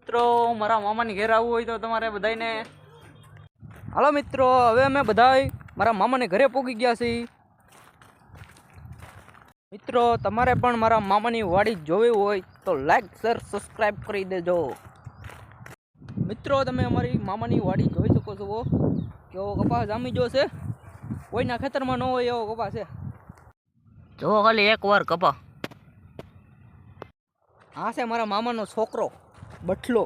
મિત્રો મારા મામાની ઘરે આવવું હોય તો તમારે બધાને હાલો મિત્રો, હવે અમે બધાય મારા મામાને ઘરે પહોંચી ગયા છીએ. મિત્રો તમારે પણ મારા મામાની વાડી જોવી હોય તો લાઈક શેર સબસ્ક્રાઈબ કરી દેજો. મિત્રો તમે અમારી મામાની વાડી જોઈ શકો છો કેવો કપાસ જામી ગયો છે. કોઈના ખેતરમાં ન હોય એવો કપાસ છે. જો ખાલી એકવાર કપા. આ છે મારા મામાનો છોકરો બટલો,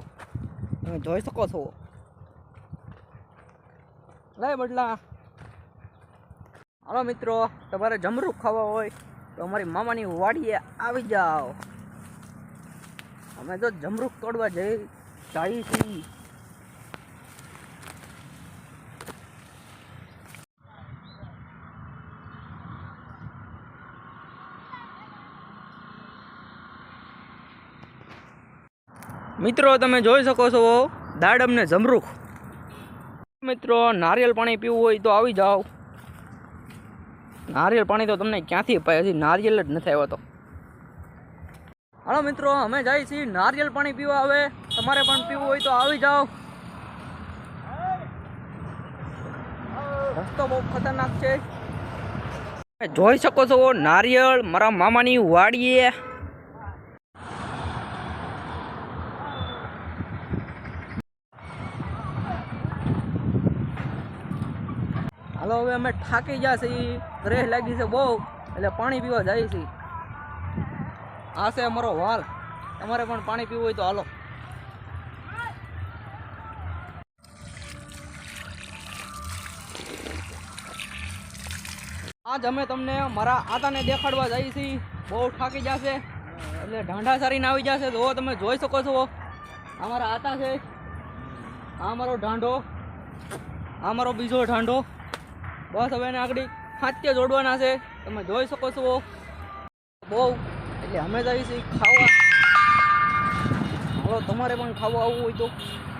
તમે જોઈ શકો છો. લે બટલા. હાલો મિત્રો, તમારે જમરૂખ ખાવા હોય તો અમારી મામાની વાડીએ આવી જાઓ. અમે તો જમરૂખ તોડવા જઈએ છીએ. મિત્રો તમે જોઈ શકો છો દાડમ ને જમરૂખ. મિત્રો નારિયેળ પાણી પીવું હોય તો આવી જાઓ. નારિયેળ પાણી તો તમને ક્યાંથી અપાય, હજી નારિયેળ જ નથી આવ્યો તો. હાલો મિત્રો, અમે જઈએ છીએ નારિયેળ પાણી પીવા. આવે તમારે પણ પીવું હોય તો આવી જાઓ. રસ્તો બહુ ખતરનાક છે. જોઈ શકો છો નારિયેળ મારા મામાની વાડીએ. હાલો હવે અમે થાકી ગયા છીએ, ત્રેહ લાગી છે બહુ, એટલે પાણી પીવા જાય છે. આ છે અમારો વાલ. તમારે પણ પાણી પીવું હોય તો હાલો. આજ અમે તમને મારા આતાને દેખાડવા જઈએ છીએ. બહુ થાકી જશે એટલે ઢાંઢા સારીને આવી જશે. તો તમે જોઈ શકો છો અમારા આતા છે. આ અમારો ઢાંઢો, આ અમારો બીજો ઢાંઢો. બસ હવે એને આગળ ખાંચે જોડવાના છે. તમે જોઈ શકો છો બહુ, એટલે અમે જઈએ છીએ ખાવા. હાલો તમારે પણ ખાવા આવવું હોય તો